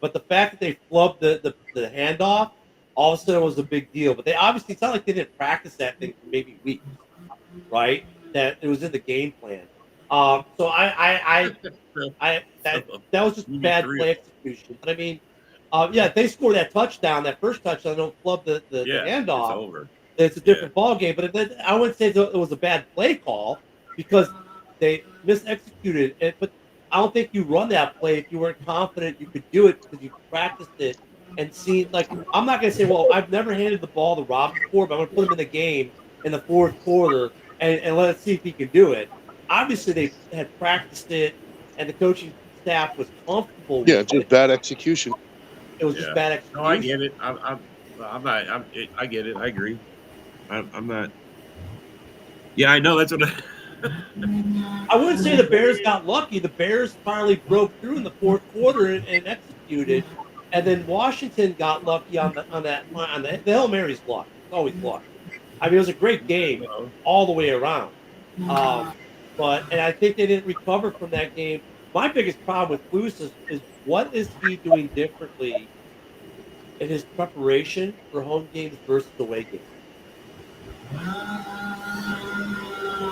But the fact that they flubbed the handoff, all of a sudden was a big deal. But they obviously, it's not like they didn't practice that thing for maybe weeks, right? That it was in the game plan. So that was just bad play execution. But I mean, if they score that touchdown, that first touchdown, don't flub the handoff. It's over. It's a different ball game. But I wouldn't say it was a bad play call because they misexecuted it. But I don't think you run that play if you weren't confident you could do it because you practiced it and seen. Like, I'm not going to say, well, I've never handed the ball to Rob before, but I'm going to put him in the game in the fourth quarter and let's see if he can do it. Obviously, they had practiced it, and the coaching staff was comfortable with it. Just bad execution. It was just bad execution. No, I get it. I get it. I agree. I'm not. Yeah, I know. That's what I wouldn't say the Bears got lucky. The Bears finally broke through in the fourth quarter and executed, and then Washington got lucky on the Hail Mary's luck. It's always luck. I mean, it was a great game all the way around. And I think they didn't recover from that game. My biggest problem with Flus is what is he doing differently in his preparation for home games versus away games?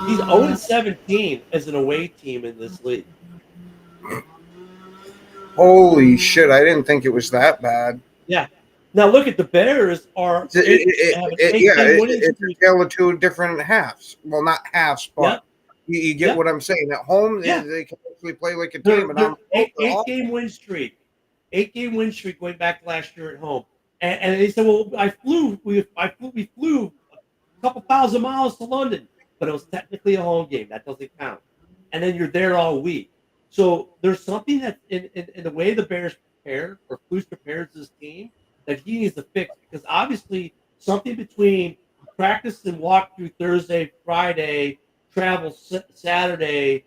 He's 0-17 as an away team in this league. Holy shit, I didn't think it was that bad. Yeah. Now look at the Bears are it's a tale of two different halves. Well, not halves, but You get Yep. what I'm saying? At home, Yeah. they can actually play like a They're, team. And they're I'm eight-game win streak. 8-game win streak going back to last year at home. And they said, well, we flew a couple thousand miles to London, but it was technically a home game. That doesn't count. And then you're there all week. So there's something that in the way the Bears prepare or Flus prepares this team that he needs to fix, because obviously something between practice and walk through Thursday, Friday, travel Saturday,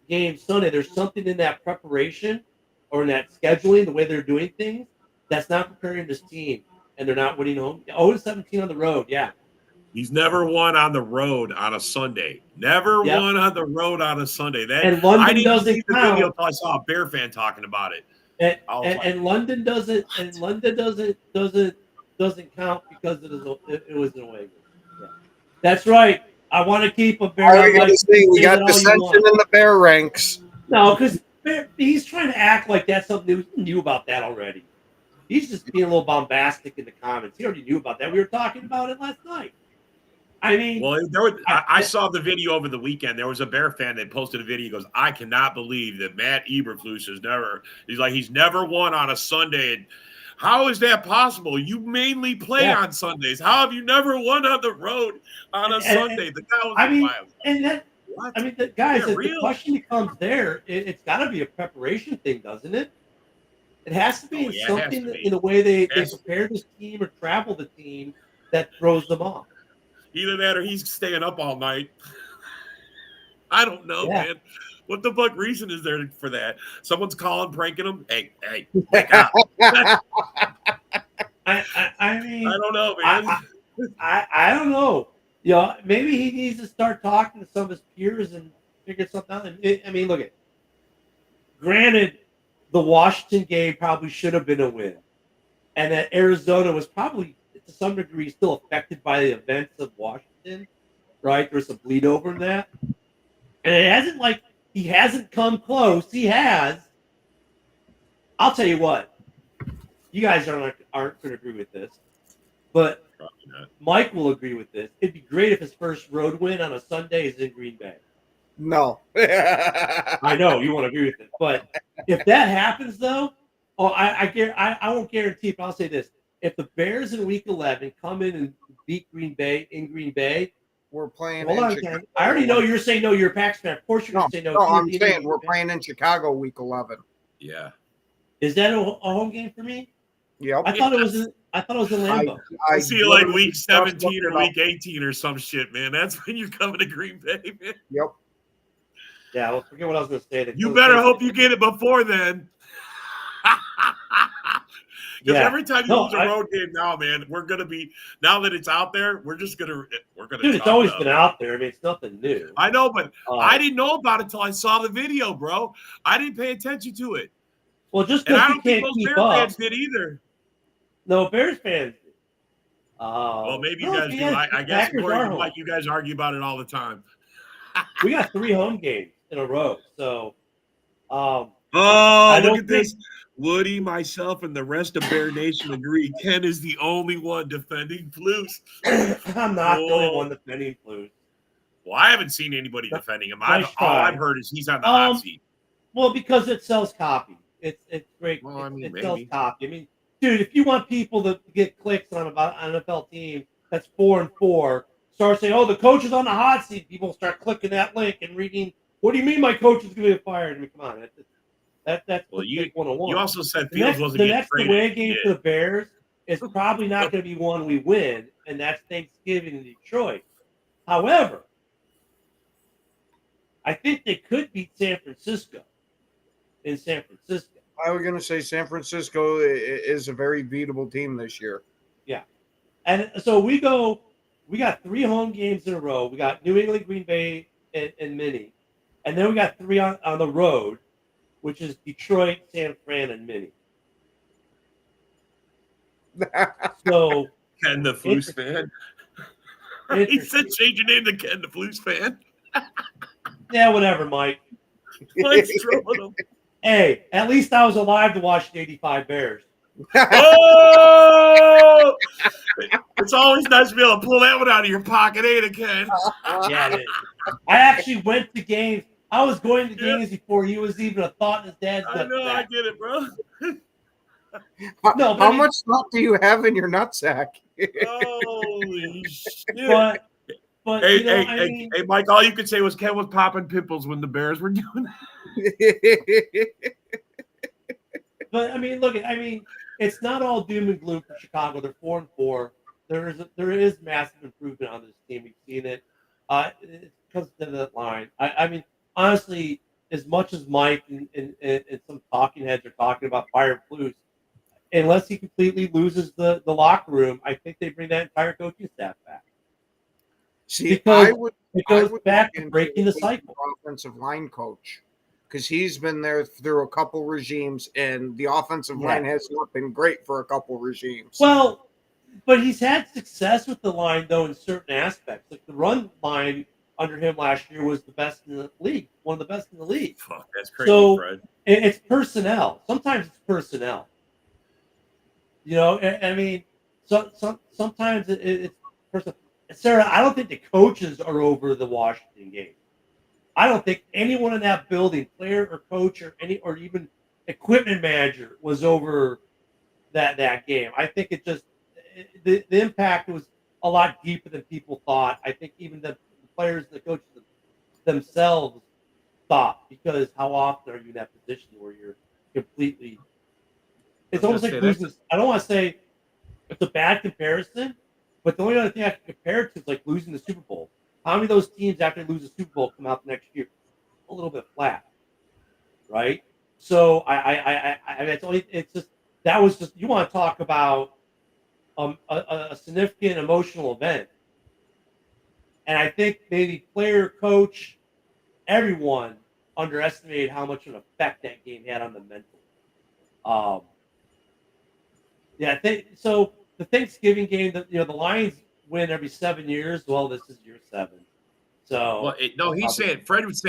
game Sunday, there's something in that preparation or in that scheduling, the way they're doing things, that's not preparing this team, and they're not winning home. 0-17 on the road, yeah. He's never won on the road on a Sunday. Never won on the road on a Sunday. And London I didn't doesn't see the count. video until I saw a Bear fan talking about it. And London doesn't count because it was an away game. Yeah. That's right. I want to keep a Bear. we got dissension in the Bear ranks. No, because he's trying to act like that's something we knew about that already. He's just being a little bombastic in the comments. He already knew about that. We were talking about it last night. I mean, well, I saw the video over the weekend. There was a Bear fan that posted a video. He goes, "I cannot believe that Matt Eberflus has never." He's never won on a Sunday. And how is that possible? You mainly play on Sundays. How have you never won on the road on a Sunday? The guy was wild. And that. What? I mean, the question becomes there. It's got to be a preparation thing, doesn't it? It has to be something in the way they prepare this team or travel the team that throws them off. Either that or he's staying up all night. I don't know, man. What the fuck reason is there for that? Someone's calling, pranking him. Hey, wake up. I mean, I don't know, man. I don't know. You know, maybe he needs to start talking to some of his peers and figure something out. I mean, look at. Granted, the Washington game probably should have been a win, and that Arizona was probably to some degree still affected by the events of Washington, right? There's some bleed over in that. And it hasn't like he hasn't come close. He has. I'll tell you what. You guys aren't going to agree with this, but Mike will agree with this. It'd be great if his first road win on a Sunday is in Green Bay. No. I know you won't agree with it, but if that happens, though, I won't guarantee, but I'll say this. If the Bears in Week 11 come in and beat Green Bay in Green Bay, we're playing. Hold on, Ken. I already know you're saying no. You're a Pax fan. Of course, you're going to say no. No, I'm saying we're playing in Chicago Week 11. Yeah. Is that a home game for me? Yep. I thought it was. I thought it was in Lambeau. I see it like Week 17 or Week 18 or some shit, man. That's when you're coming to Green Bay, man. Yep. Yeah, well, forget what I was going to say. You better hope you get it before then. Because every time you lose a road game now, man, we're gonna be now that it's out there, we're gonna. Dude, it's always been out there. I mean, it's nothing new. I know, but I didn't know about it until I saw the video, bro. I didn't pay attention to it. Well, just and I because don't think those Bears fans did either. No, Bears fans. Well, maybe you guys do. I guess according to Mike, you guys argue about it all the time. We got 3 home games in a row, so. Look at this. Woody, myself, and the rest of Bear Nation agree. Ken is the only one defending Flus. I'm not the only one defending Flus. Well, I haven't seen anybody defending him. All I've heard is he's on the hot seat. Well, because it sells copy. It's great. Well, it sells copy. I mean, dude, if you want people to get clicks on an NFL team that's 4-4, start saying, "Oh, the coach is on the hot seat." People start clicking that link and reading. What do you mean my coach is going to get fired? I mean, come on, that's well, you 101. You also said Fields wasn't the getting next traded. away game for the Bears is probably not going to be one we win, and that's Thanksgiving in Detroit. However, I think they could beat San Francisco in San Francisco. I was going to say San Francisco is a very beatable team this year. Yeah, and so we got 3 home games in a row. We got New England, Green Bay, and Minnie, and then we got 3 on the road, which is Detroit, San Fran, and Minnie. So Ken the Flus fan. He said change your name to Ken the Flus fan. Yeah, whatever, Mike. Mike's trolling him. Hey, at least I was alive to watch the '85 Bears. Oh, it's always nice to be able to pull that one out of your pocket, ain't it, Ken? Yeah, it is. I actually went to games. I was going to games before he was even a thought in his dad's I know, I get it, bro. No, but How I mean- much thought do you have in your nutsack? Holy shit. But Hey, you know, hey, Mike, all you could say was Ken was popping pimples when the Bears were doing it. But I mean, look, I mean, it's not all doom and gloom for Chicago. They're 4-4. There is massive improvement on this team. We've seen it. It comes to that line. I mean, honestly, as much as Mike and some talking heads are talking about fire Flus, unless he completely loses the locker room, I think they bring that entire coaching staff back. See, Because I would it goes look back to into breaking the the cycle. offensive line coach, because he's been there through a couple regimes, and the offensive line has not been great for a couple regimes. Well, but he's had success with the line, though, in certain aspects. Like the run line under him last year was the best in the league, one of the best in the league. Fuck, that's crazy, So Fred. it's personnel. Sometimes it's personnel. You know, I mean, sometimes it's personnel. Sarah, I don't think the coaches are over the Washington game. I don't think anyone in that building, player or coach or even equipment manager, was over that game. I think it just the impact was a lot deeper than people thought. I think even the players, the coaches themselves thought, because how often are you in that position where you're completely? It's almost like losing. I don't want to say it's a bad comparison, but the only other thing I can compare it to is like losing the Super Bowl. How many of those teams after they lose the Super Bowl come out the next year a little bit flat, right? So it's just that was just, you want to talk about a significant emotional event, and I think maybe player, coach, everyone underestimated how much of an effect that game had on the mental. Yeah, so the Thanksgiving game, the Lions win every 7 years. Well, this is year 7. So Fred's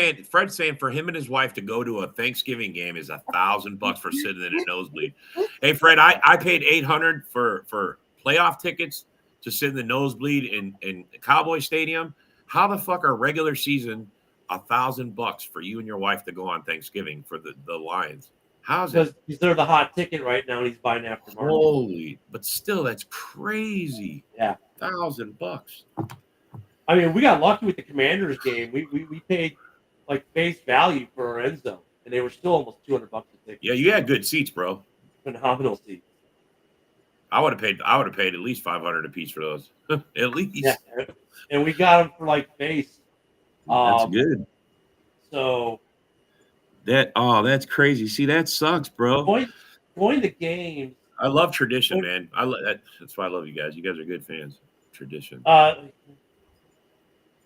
saying for him and his wife to go to a Thanksgiving game is $1,000 for sitting in a nosebleed. Hey, Fred, I paid $800 for playoff tickets to sit in the nosebleed in Cowboy Stadium. How the fuck are regular season $1,000 for you and your wife to go on Thanksgiving for the Lions? How's it? Because they're the hot ticket right now, and he's buying after market. Holy, but still, that's crazy. Yeah, $1,000. I mean, we got lucky with the Commanders game. We paid like face value for our end zone, and they were still almost $200 a ticket. Yeah, you had good seats, bro. Phenomenal seats. I would have paid at least $500 a piece for those. At least. Yeah, and we got them for like face. That's good. So that's crazy. See, that sucks, bro. Going to games. I love tradition, man. That's why I love you guys. You guys are good fans. Tradition.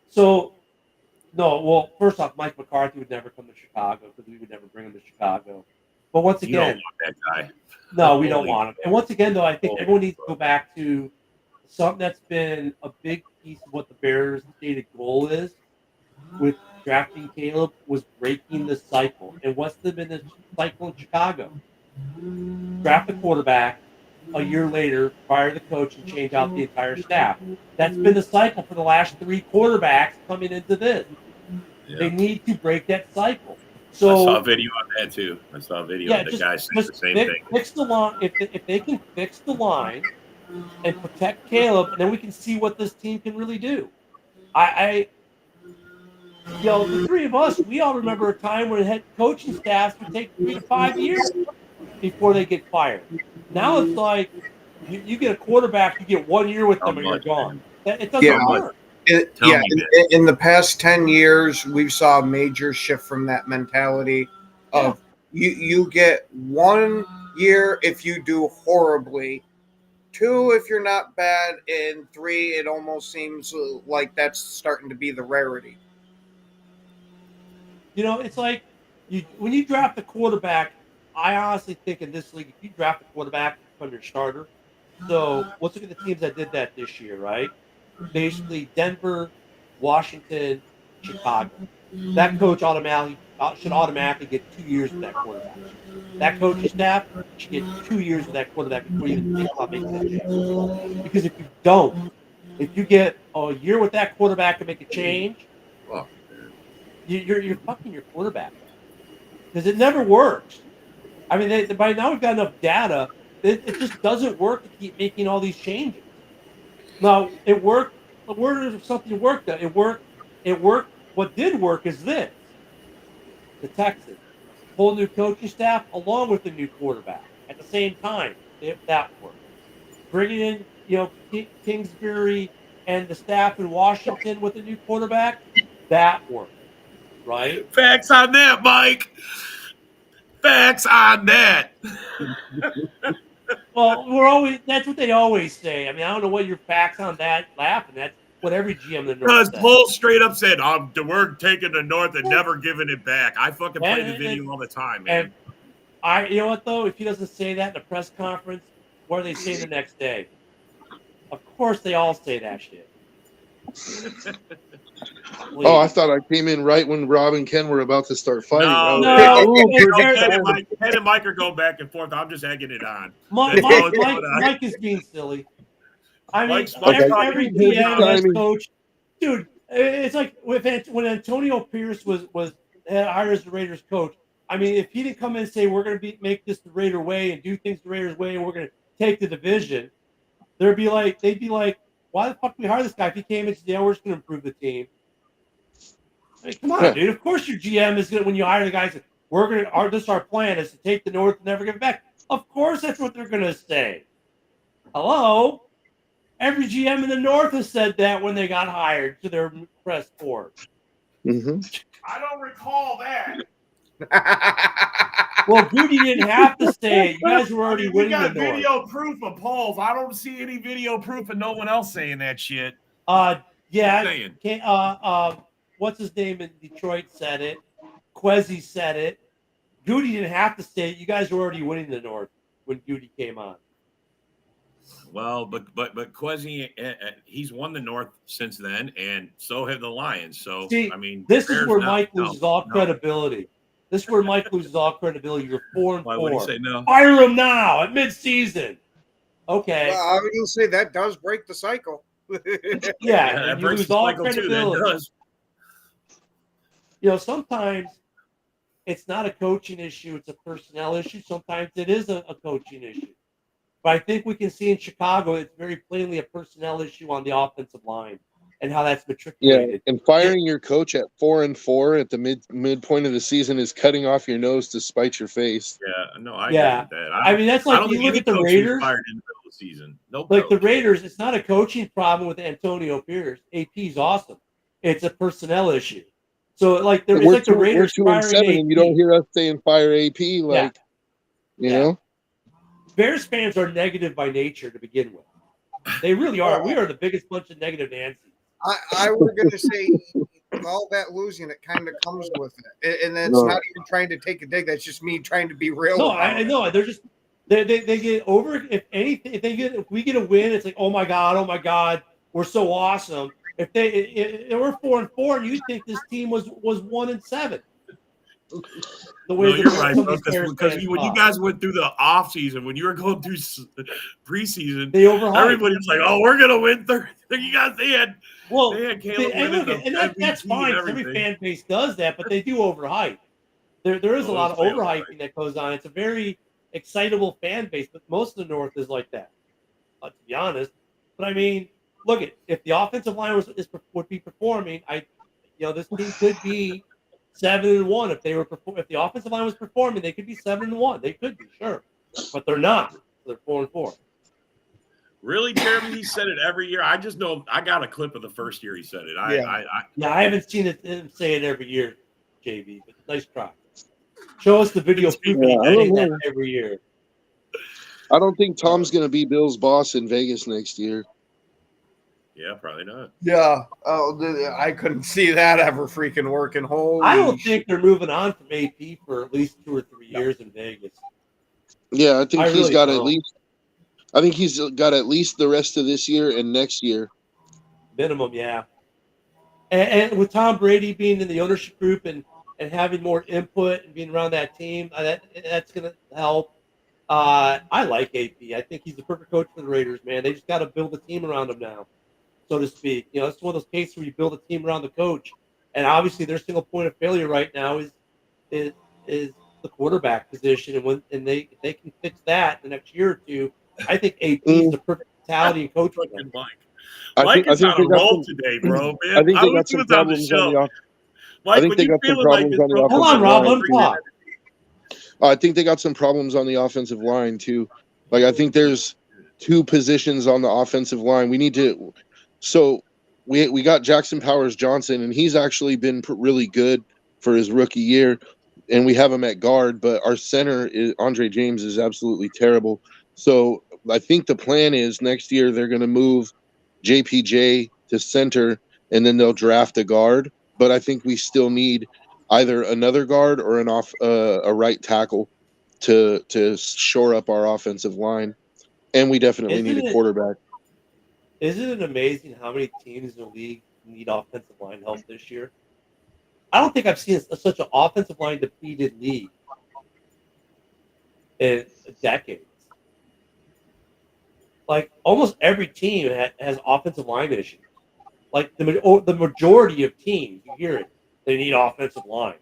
So, no, well, first off, Mike McCarthy would never come to Chicago because we would never bring him to Chicago. But once again, you don't want that guy. No, we don't want him. And once again, though, I think everyone needs to go back to something that's been a big piece of what the Bears' stated goal is with drafting Caleb was breaking the cycle. And what's been the cycle in Chicago? Draft a quarterback, a year later, fire the coach, and change out the entire staff. That's been the cycle for the last 3 quarterbacks coming into this. Yeah. They need to break that cycle. So I saw a video on that too. I saw a video of the guy saying the same thing. Fix the line. If they can fix the line and protect Caleb, and then we can see what this team can really do. The 3 of us, we all remember a time when head coaching staffs would take 3 to 5 years before they get fired. Now it's like you get a quarterback, you get 1 year with them, and you're gone. It doesn't work. In the past 10 years, we saw a major shift from that mentality of you get 1 year if you do horribly, 2 if you're not bad, and 3 it almost seems like that's starting to be the rarity. It's like when you draft a quarterback, I honestly think in this league, if you draft a quarterback from your starter, so let's look at the teams that did that this year, right? Basically, Denver, Washington, Chicago. That coach automatically should automatically get 2 years with that quarterback. That coaching staff should get 2 years with that quarterback before you even think about making that change. Because if you don't, if you get a year with that quarterback to make a change, Well, you're fucking your quarterback because it never works. I mean, by now we've got enough data. It just doesn't work to keep making all these changes. Now it worked. The word of something worked. It worked. It worked. What did work is this: the Texans, whole new coaching staff along with the new quarterback at the same time. That worked. Bringing in, Kingsbury and the staff in Washington with the new quarterback, that worked, right? facts on that, Mike. Facts on that. Well, that's what they always say. I mean, I don't know what your facts on that laughing. That's what every GM in the North Because says. Paul straight up said, we're taking the North and never giving it back. I fucking play the video all the time, man. And you know what, though? If he doesn't say that in a press conference, what do they say the next day? Of course they all say that shit. Oh, I thought I came in right when Rob and Ken were about to start fighting. Ken and Mike are going back and forth. I'm just egging it on. Mike is being silly. I mean, every GM has coach. Dude, it's like when Antonio Pierce was hired as the Raiders coach. I mean, if he didn't come in and say we're going to make this the Raider way and do things the Raiders way and we're going to take the division, they'd be like, why the fuck did we hire this guy if he came in and said, yeah, we're just going to improve the team? I mean, come on, dude. Of course your GM is going to, when you hire the guys, this is our plan is to take the North and never give it back. Of course that's what they're going to say. Hello? Every GM in the North has said that when they got hired to their press board. Mm-hmm. I don't recall that. Well, Goody didn't have to say it. You guys were already winning the North. We got video proof of polls. I don't see any video proof of no one else saying that shit. Yeah. What's his name in Detroit said it. Quezzy said it. Goody didn't have to say it. You guys were already winning the North when Goody came on. Well, but Quezzy, he's won the North since then, and so have the Lions. So, see, I mean, this is where Mike loses all credibility. This is where Mike loses all credibility. You're 4-4. Why would he say no? Fire him now at midseason. Okay. Well, I will say that does break the cycle. Yeah, that you lose all credibility. Sometimes it's not a coaching issue; it's a personnel issue. Sometimes it is a coaching issue. But I think we can see in Chicago, it's very plainly a personnel issue on the offensive line and how that's matriculated. Yeah, and firing your coach at 4-4 at the midpoint of the season is cutting off your nose to spite your face. Yeah, no, I get that. I mean, that's like you look at the Raiders. Fired in the middle of the season. The Raiders, it's not a coaching problem with Antonio Pierce. AP's awesome. It's a personnel issue. So, it's like the Raiders we're 2-7, and you don't hear us saying fire AP, you know? Bears fans are negative by nature to begin with. They really are. We are the biggest bunch of negative Nancy's. I was going to say, all that losing, it kind of comes with it. And that's not even trying to take a dig. That's just me trying to be real. No, I know. They're just they get over. If we get a win, it's like, oh my God, we're so awesome. If we're 4-4, and you think this team was 1-7. The way you're right, because when you guys went through the off season, when you were going through preseason, they overhyped. Everybody was like, "Oh, we're gonna win 30." You guys, they had Caleb and that's fine. Every fan base does that, but they do overhype. There is a lot of overhyping that goes on. It's a very excitable fan base, but most of the North is like that. To be honest, but I mean, look if the offensive line would be performing, this team could be 7-1 if the offensive line was performing, they could be 7-1. They could be, sure, but they're not. They're 4-4. Really, Jeremy? He said it every year. I just know I got a clip of the first year he said it. I haven't seen him say it every year, JB. But nice try. Show us the video proof that every year. I don't think Tom's going to be Bill's boss in Vegas next year. Yeah, probably not. Yeah. Oh, I couldn't see that ever freaking working. I don't think they're moving on from AP for at least 2 or 3 years in Vegas. Yeah, I think he's got at least. I think he's got at least the rest of this year and next year. Minimum, yeah. And with Tom Brady being in the ownership group and and having more input and being around that team, that's going to help. I like AP. I think he's the perfect coach for the Raiders, man. They just got to build a team around him now, so to speak. You know, it's one of those cases where you build a team around the coach, and obviously their single point of failure right now is the quarterback position, and if they can fix that the next year or two, I think AP is the perfect mentality and coach for them. Mike is on a roll today, bro. Man, I think they got he some was on the problems on show. the off. Mike, I think when they you got some feeling like problems this, on the bro, Hold offensive on, Rob. line. Let him talk. I think they got some problems on the offensive line too. Like I think there's two positions on the offensive line. We need to. So we got Jackson Powers Johnson, and he's actually been really good for his rookie year, and we have him at guard. But our center is Andre James is absolutely terrible. So I think the plan is next year they're going to move JPJ to center, and then they'll draft a guard. But I think we still need either another guard or a right tackle to shore up our offensive line, and we definitely need a quarterback. Isn't it amazing how many teams in the league need offensive line help this year? I don't think I've seen such an offensive line depleted league in decades. Like almost every team has offensive line issues. Like the majority of teams, you hear it, they need offensive line.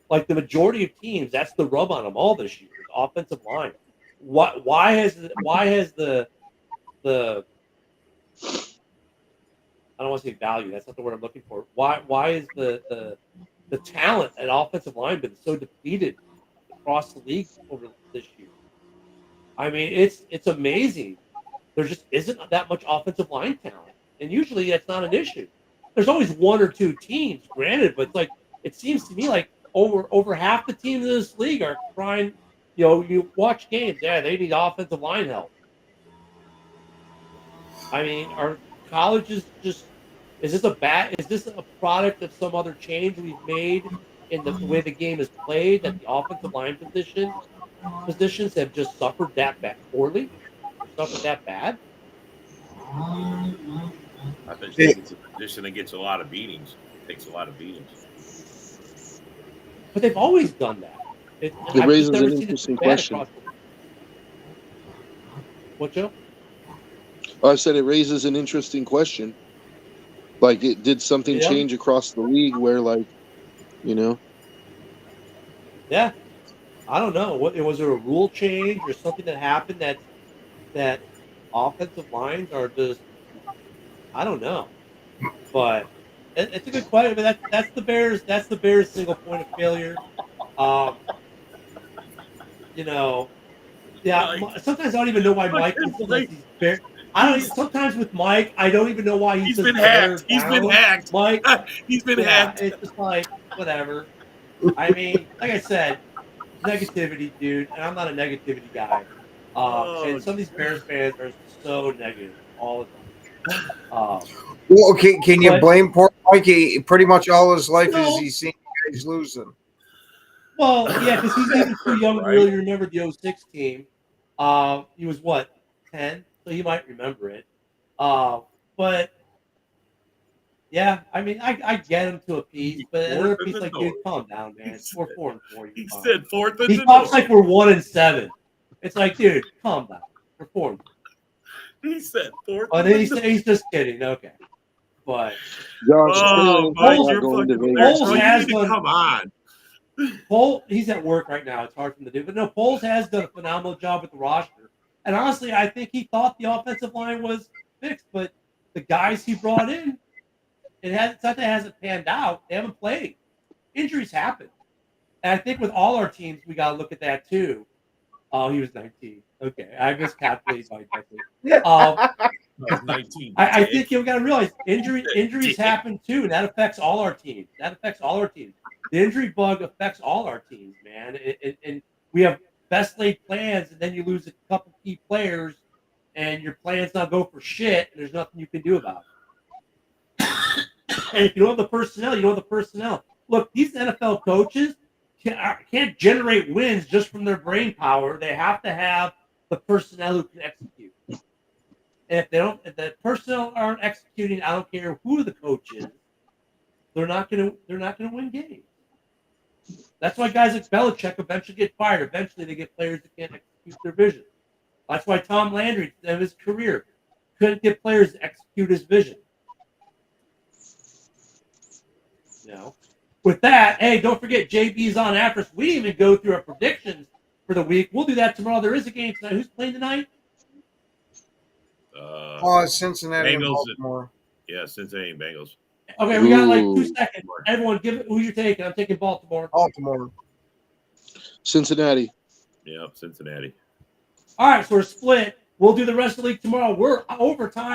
Like the majority of teams, that's the rub on them all this year. Is offensive line. Why has the I don't want to say value. That's not the word I'm looking for. Why is the talent at offensive line been so depleted across the league over this year? I mean, it's amazing. There just isn't that much offensive line talent, and usually that's not an issue. There's always one or two teams, granted, but it's like it seems to me like over half the teams in this league are trying. You know, you watch games. Yeah, they need offensive line help. I mean, are colleges just is this a product of some other change we've made in the way the game is played that the offensive line positions have just suffered that poorly or suffered that bad? I think it's a position that gets a lot of beatings. Takes a lot of beatings. But they've always done that. It raises an interesting question. What, Joe? I said it raises an interesting question. Like, did something change across the league where, like, you know? Yeah, I don't know. Was there a rule change or something that happened that offensive lines are just? I don't know, but it's a good question. But that's the Bears. That's the Bears' single point of failure. You know, yeah. Sometimes I don't even know why Mike is these Bears. Sometimes with Mike, I don't even know why he's been hacked. He's been hacked. Mike, he's been hacked. It's just like whatever. I mean, like I said, negativity, dude, and I'm not a negativity guy. And some of these Bears fans are so negative all the time. Well, can you blame poor Mikey? Pretty much all his life is he's seen guys losing. Well, yeah, because he's even too young to really remember the 06 team. He was what, 10? So he might remember it. But yeah, I mean, I get him to a piece, but another piece like, dude, calm down, man. We're 4-4. He said fourth and he talks like we're 1-7. It's like, dude, calm down. We're 4-4. He said fourth. Oh, then he's just kidding. Okay, but Poles has done. Come on. He's at work right now. It's hard for him to do, but no, Poles has done a phenomenal job with the roster. And honestly, I think he thought the offensive line was fixed, but the guys he brought in, it's not that it hasn't panned out. They haven't played. Injuries happen. And I think with all our teams, we got to look at that too. Oh, he was 19. Okay, I miscalculated by 19. I think you got to realize injuries happen too, and that affects all our teams. The injury bug affects all our teams, man. And we have best laid plans, and then you lose a couple key players, and your plans not go for shit, and there's nothing you can do about it. And if you don't have the personnel, you don't have the personnel. Look, these NFL coaches can't generate wins just from their brain power. They have to have the personnel who can execute. And if the personnel aren't executing, I don't care who the coach is, they're not gonna win games. That's why guys like Belichick eventually get fired. Eventually, they get players that can't execute their vision. That's why Tom Landry, in his career, couldn't get players to execute his vision. With that, hey, don't forget JB's on after us. We didn't even go through our predictions for the week. We'll do that tomorrow. There is a game tonight. Who's playing tonight? Cincinnati and Bengals. Baltimore. Yeah, Cincinnati and Bengals. Okay, we got like 2 Ooh. seconds. Everyone, give it who you're taking. I'm taking Baltimore. Baltimore. Cincinnati. Yeah, Cincinnati. All right, so we're split. We'll do the rest of the league tomorrow. We're overtime.